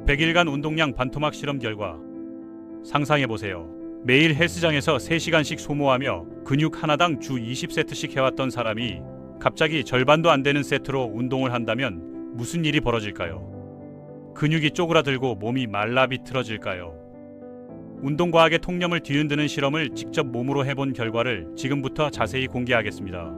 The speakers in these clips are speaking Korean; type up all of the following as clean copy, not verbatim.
100일간 운동량 반토막 실험 결과. 상상해보세요. 매일 헬스장에서 3시간씩 소모하며 근육 하나당 주 20세트씩 해왔던 사람이 갑자기 절반도 안 되는 세트로 운동을 한다면 무슨 일이 벌어질까요? 근육이 쪼그라들고 몸이 말라 비틀어질까요? 운동과학의 통념을 뒤흔드는 실험을 직접 몸으로 해본 결과를 지금부터 자세히 공개하겠습니다.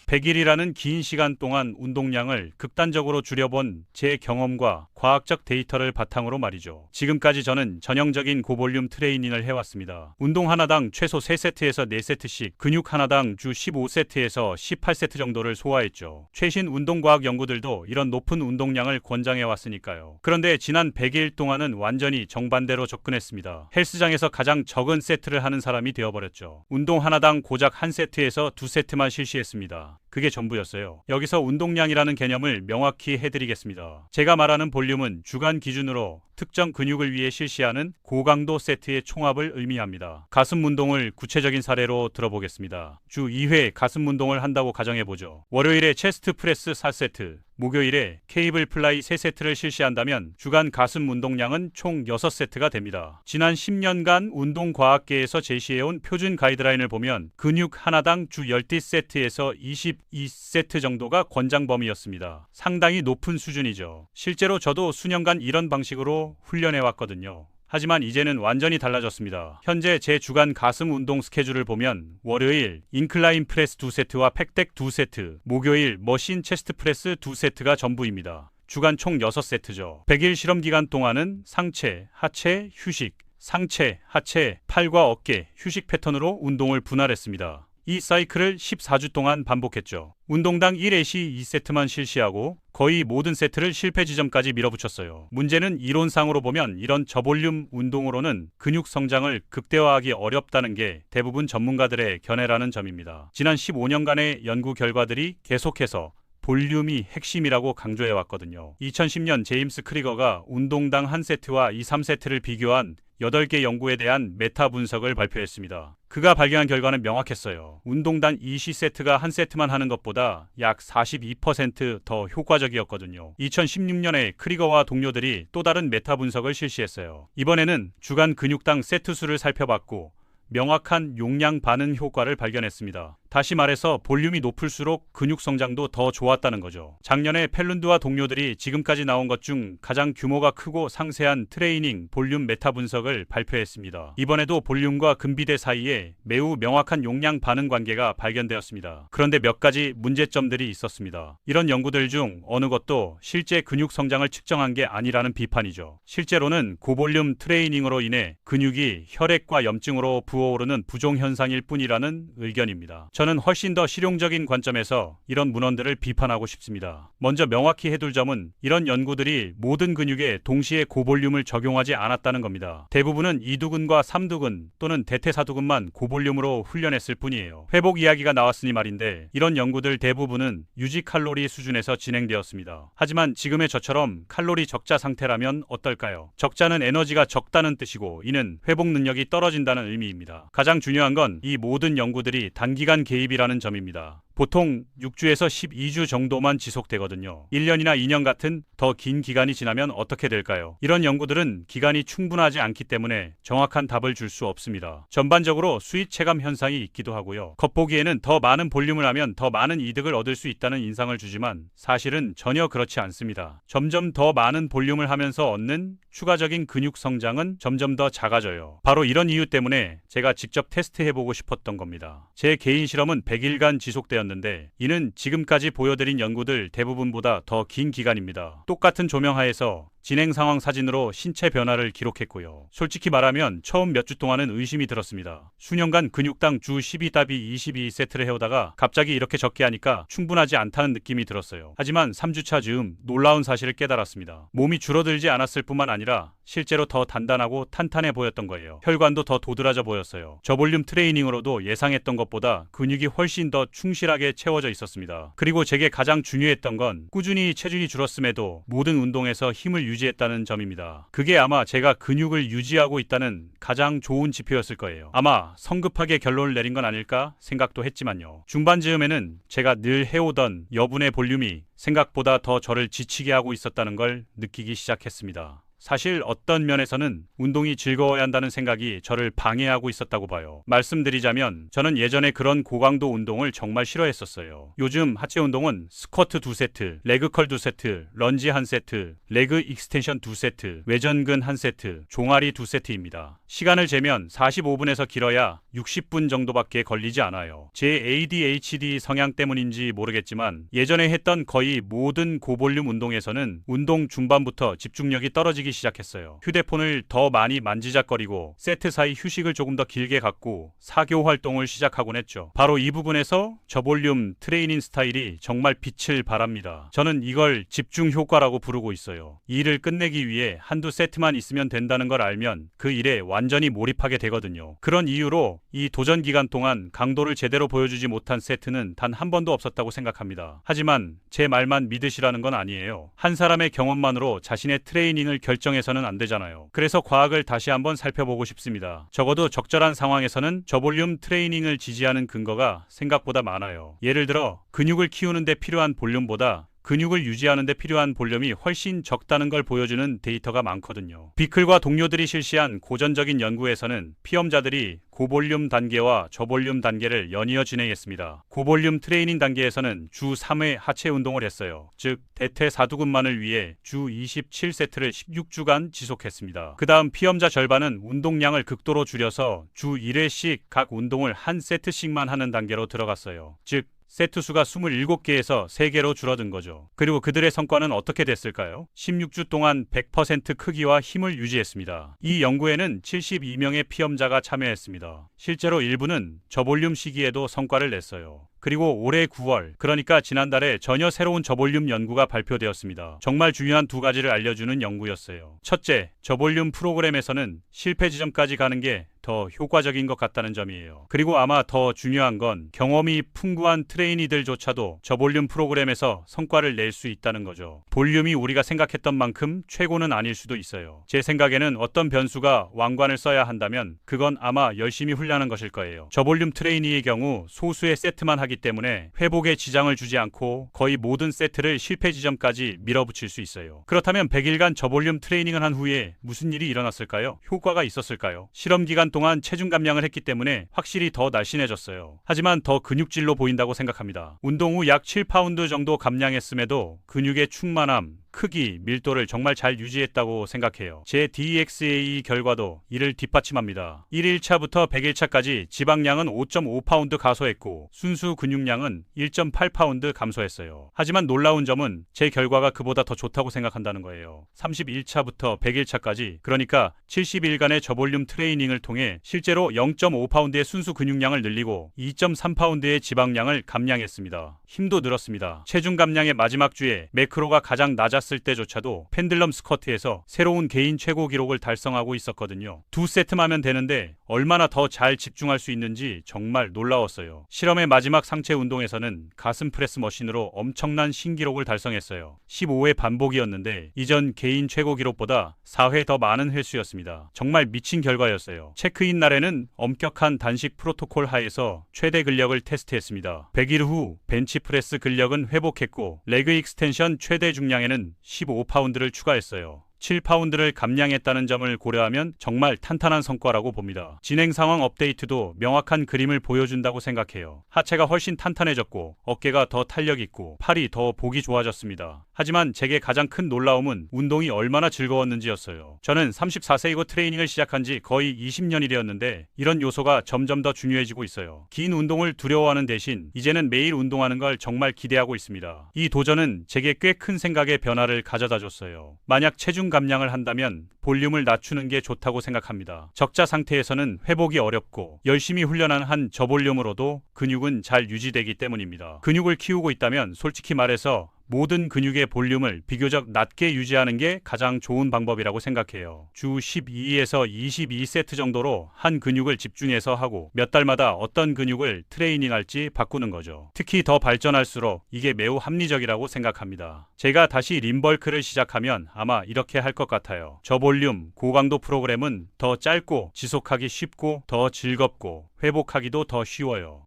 100일이라는 긴 시간 동안 운동량을 극단적으로 줄여본 제 경험과 과학적 데이터를 바탕으로 말이죠. 지금까지 저는 전형적인 고볼륨 트레이닝을 해왔습니다. 운동 하나당 최소 3세트에서 4세트씩, 근육 하나당 주 15세트에서 18세트 정도를 소화했죠. 최신 운동과학 연구들도 이런 높은 운동량을 권장해왔으니까요. 그런데 지난 100일 동안은 완전히 정반대로 접근했습니다. 헬스장에서 가장 적은 세트를 하는 사람이 되어버렸죠. 운동 하나당 고작 1세트에서 2세트만 실시했습니다. 그게 전부였어요. 여기서 운동량이라는 개념을 명확히 해드리겠습니다. 제가 말하는 볼륨은 주간 기준으로 특정 근육을 위해 실시하는 고강도 세트의 총합을 의미합니다. 가슴 운동을 구체적인 사례로 들어보겠습니다. 주 2회 가슴 운동을 한다고 가정해보죠. 월요일에 체스트 프레스 4세트, 목요일에 케이블 플라이 3세트를 실시한다면 주간 가슴 운동량은 총 6세트가 됩니다. 지난 10년간 운동과학계에서 제시해온 표준 가이드라인을 보면 근육 하나당 주 10세트에서 22세트 정도가 권장 범위였습니다. 상당히 높은 수준이죠. 실제로 저도 수년간 이런 방식으로 훈련해왔거든요. 하지만 이제는 완전히 달라졌습니다. 현재 제 주간 가슴 운동 스케줄을 보면 월요일 인클라인 프레스 2세트와 팩덱 2세트, 목요일 머신 체스트 프레스 2세트가 전부입니다. 주간 총 6세트죠. 100일 실험 기간 동안은 상체, 하체, 휴식, 상체, 하체, 팔과 어깨, 휴식 패턴으로 운동을 분할했습니다. 이 사이클을 14주 동안 반복했죠. 운동당 1회시 2세트만 실시하고 거의 모든 세트를 실패 지점까지 밀어붙였어요. 문제는 이론상으로 보면 이런 저볼륨 운동으로는 근육 성장을 극대화하기 어렵다는 게 대부분 전문가들의 견해라는 점입니다. 지난 15년간의 연구 결과들이 계속해서 볼륨이 핵심이라고 강조해왔거든요. 2010년 제임스 크리거가 운동당 1세트와 2, 3세트를 비교한 8개 연구에 대한 메타 분석을 발표했습니다. 그가 발견한 결과는 명확했어요. 운동당 20세트가 1세트만 하는 것보다 약 42% 효과적이었거든요. 2016년에 크리거와 동료들이 또 다른 메타 분석을 실시했어요. 이번에는 주간 근육당 세트 수를 살펴봤고 명확한 용량 반응 효과를 발견했습니다. 다시 말해서 볼륨이 높을수록 근육 성장도 더 좋았다는 거죠. 작년에 펠룬드와 동료들이 지금까지 나온 것 중 가장 규모가 크고 상세한 트레이닝 볼륨 메타 분석을 발표했습니다. 이번에도 볼륨과 근비대 사이에 매우 명확한 용량 반응 관계가 발견되었습니다. 그런데 몇 가지 문제점들이 있었습니다. 이런 연구들 중 어느 것도 실제 근육 성장을 측정한 게 아니라는 비판이죠. 실제로는 고볼륨 트레이닝으로 인해 근육이 혈액과 염증으로 부어오르는 부종 현상일 뿐이라는 의견입니다. 저는 훨씬 더 실용적인 관점에서 이런 문헌들을 비판하고 싶습니다. 먼저 명확히 해둘 점은 이런 연구들이 모든 근육에 동시에 고볼륨을 적용하지 않았다는 겁니다. 대부분은 이두근과 삼두근 또는 대퇴사두근만 고볼륨으로 훈련했을 뿐이에요. 회복 이야기가 나왔으니 말인데 이런 연구들 대부분은 유지 칼로리 수준에서 진행되었습니다. 하지만 지금의 저처럼 칼로리 적자 상태라면 어떨까요? 적자는 에너지가 적다는 뜻이고 이는 회복 능력이 떨어진다는 의미입니다. 가장 중요한 건 이 모든 연구들이 단기간 개입이라는 점입니다. 보통 6주에서 12주 정도만 지속되거든요. 1년이나 2년 같은 더 긴 기간이 지나면 어떻게 될까요? 이런 연구들은 기간이 충분하지 않기 때문에 정확한 답을 줄 수 없습니다. 전반적으로 수익 체감 현상이 있기도 하고요. 겉보기에는 더 많은 볼륨을 하면 더 많은 이득을 얻을 수 있다는 인상을 주지만 사실은 전혀 그렇지 않습니다. 점점 더 많은 볼륨을 하면서 얻는 추가적인 근육 성장은 점점 더 작아져요. 바로 이런 이유 때문에 제가 직접 테스트해보고 싶었던 겁니다. 제 개인 실험은 100일간 지속되었는데 이는 지금까지 보여드린 연구들 대부분보다 더 긴 기간입니다. 똑같은 조명하에서 진행 상황 사진으로 신체 변화를 기록했고요. 솔직히 말하면 처음 몇 주 동안은 의심이 들었습니다. 수년간 근육당 주 12-22세트를 해오다가 갑자기 이렇게 적게 하니까 충분하지 않다는 느낌이 들었어요. 하지만 3주차 즈음 놀라운 사실을 깨달았습니다. 몸이 줄어들지 않았을 뿐만 아니라 실제로 더 단단하고 탄탄해 보였던 거예요. 혈관도 더 도드라져 보였어요. 저볼륨 트레이닝으로도 예상했던 것보다 근육이 훨씬 더 충실하게 채워져 있었습니다. 그리고 제게 가장 중요했던 건 꾸준히 체중이 줄었음에도 모든 운동에서 힘을 유지했다는 점입니다. 그게 아마 제가 근육을 유지하고 있다는 가장 좋은 지표였을 거예요. 아마 성급하게 결론을 내린 건 아닐까 생각도 했지만요. 중반즈음에는 제가 늘 해오던 여분의 볼륨이 생각보다 더 저를 지치게 하고 있었다는 걸 느끼기 시작했습니다. 사실 어떤 면에서는 운동이 즐거워야 한다는 생각이 저를 방해하고 있었다고 봐요. 말씀드리자면 저는 예전에 그런 고강도 운동을 정말 싫어했었어요. 요즘 하체 운동은 스쿼트 2세트, 레그컬 2세트, 런지 1세트, 레그 익스텐션 2세트, 외전근 1세트, 종아리 2세트입니다. 시간을 재면 45분에서 길어야 60분 정도밖에 걸리지 않아요. 제 ADHD 성향 때문인지 모르겠지만 예전에 했던 거의 모든 고볼륨 운동에서는 운동 중반부터 집중력이 떨어지기 시작했어요. 휴대폰을 더 많이 만지작거리고 세트 사이 휴식을 조금 더 길게 갖고 사교 활동을 시작하곤 했죠. 바로 이 부분에서 저볼륨 트레이닝 스타일이 정말 빛을 발합니다. 저는 이걸 집중 효과라고 부르고 있어요. 일을 끝내기 위해 한두 세트만 있으면 된다는 걸 알면 그 일에 완전히 몰입하게 되거든요. 그런 이유로 이 도전 기간 동안 강도를 제대로 보여주지 못한 세트는 단 한 번도 없었다고 생각합니다. 하지만 제 말만 믿으시라는 건 아니에요. 한 사람의 경험만으로 자신의 트레이닝을 결정해서는 안 되잖아요. 그래서 과학을 다시 한번 살펴보고 싶습니다. 적어도 적절한 상황에서는 저볼륨 트레이닝을 지지하는 근거가 생각보다 많아요. 예를 들어 근육을 키우는 데 필요한 볼륨보다 근육을 유지하는 데 필요한 볼륨이 훨씬 적다는 걸 보여주는 데이터가 많거든요. 비클과 동료들이 실시한 고전적인 연구에서는 피험자들이 고볼륨 단계와 저볼륨 단계를 연이어 진행했습니다. 고볼륨 트레이닝 단계에서는 주 3회 하체 운동을 했어요. 즉 대퇴사두근만을 위해 주 27세트를 16주간 지속했습니다. 그 다음 피험자 절반은 운동량을 극도로 줄여서 주 1회씩 각 운동을 한 세트씩만 하는 단계로 들어갔어요. 즉 세트 수가 27개에서 3개로 줄어든 거죠. 그리고 그들의 성과는 어떻게 됐을까요? 16주 동안 100% 크기와 힘을 유지했습니다. 이 연구에는 72명의 피험자가 참여했습니다. 실제로 일부는 저볼륨 시기에도 성과를 냈어요. 그리고 올해 9월, 그러니까 지난달에 전혀 새로운 저볼륨 연구가 발표되었습니다. 정말 중요한 두 가지를 알려주는 연구였어요. 첫째, 저볼륨 프로그램에서는 실패 지점까지 가는 게 더 효과적인 것 같다는 점이에요. 그리고 아마 더 중요한 건 경험이 풍부한 트레이니들조차도 저볼륨 프로그램에서 성과를 낼 수 있다는 거죠. 볼륨이 우리가 생각했던 만큼 최고는 아닐 수도 있어요. 제 생각에는 어떤 변수가 왕관을 써야 한다면 그건 아마 열심히 훈련하는 것일 거예요. 저볼륨 트레이니의 경우 소수의 세트만 하기 때문에 회복에 지장을 주지 않고 거의 모든 세트를 실패 지점까지 밀어붙일 수 있어요. 그렇다면 100일간 저볼륨 트레이닝을 한 후에 무슨 일이 일어났을까요? 효과가 있었을까요? 실험 기간 동안 체중 감량을 했기 때문에 확실히 더 날씬해졌어요. 하지만 더 근육질로 보인다고 생각합니다. 운동 후 약 7파운드 정도 감량했음에도 근육의 충만함, 크기, 밀도를 정말 잘 유지했다고 생각해요. 제 DXA 결과도 이를 뒷받침합니다. 1일차부터 100일차까지 지방량은 5.5파운드 감소했고 순수 근육량은 1.8파운드 감소했어요. 하지만 놀라운 점은 제 결과가 그보다 더 좋다고 생각한다는 거예요. 31차부터 100일차까지, 그러니까 70일간의 저볼륨 트레이닝을 통해 실제로 0.5파운드의 순수 근육량을 늘리고 2.3파운드의 지방량을 감량했습니다. 힘도 늘었습니다. 체중 감량의 마지막 주에 매크로가 가장 낮았을 때조차도 펜들럼 스쿼트에서 새로운 개인 최고 기록을 달성하고 있었거든요. 2세트만 하면 되는데 얼마나 더 잘 집중할 수 있는지 정말 놀라웠어요. 실험의 마지막 상체 운동에서는 가슴 프레스 머신으로 엄청난 신기록을 달성했어요. 15회 반복이었는데 이전 개인 최고 기록보다 4회 더 많은 횟수였습니다. 정말 미친 결과였어요. 체크인 날에는 엄격한 단식 프로토콜 하에서 최대 근력을 테스트했습니다. 100일 후 벤치프레스 근력은 회복했고 레그 익스텐션 최대 중량에는 15파운드를 추가했어요. 7파운드를 감량했다는 점을 고려하면 정말 탄탄한 성과라고 봅니다. 진행 상황 업데이트도 명확한 그림을 보여준다고 생각해요. 하체가 훨씬 탄탄해졌고 어깨가 더 탄력 있고 팔이 더 보기 좋아졌습니다. 하지만 제게 가장 큰 놀라움은 운동이 얼마나 즐거웠는지였어요. 저는 34세이고 트레이닝을 시작한 지 거의 20년이되었는데 이런 요소가 점점 더 중요해지고 있어요. 긴 운동을 두려워하는 대신 이제는 매일 운동하는 걸 정말 기대하고 있습니다. 이 도전은 제게 꽤 큰 생각의 변화를 가져다 줬어요. 만약 체중 감량을 한다면 볼륨을 낮추는 게 좋다고 생각합니다. 적자 상태에서는 회복이 어렵고 열심히 훈련한 한 저볼륨으로도 근육은 잘 유지되기 때문입니다. 근육을 키우고 있다면 솔직히 말해서 모든 근육의 볼륨을 비교적 낮게 유지하는 게 가장 좋은 방법이라고 생각해요. 주 12에서 22세트 정도로 한 근육을 집중해서 하고 몇 달마다 어떤 근육을 트레이닝할지 바꾸는 거죠. 특히 더 발전할수록 이게 매우 합리적이라고 생각합니다. 제가 다시 림벌크를 시작하면 아마 이렇게 할 것 같아요. 저볼륨, 고강도 프로그램은 더 짧고 지속하기 쉽고 더 즐겁고 회복하기도 더 쉬워요.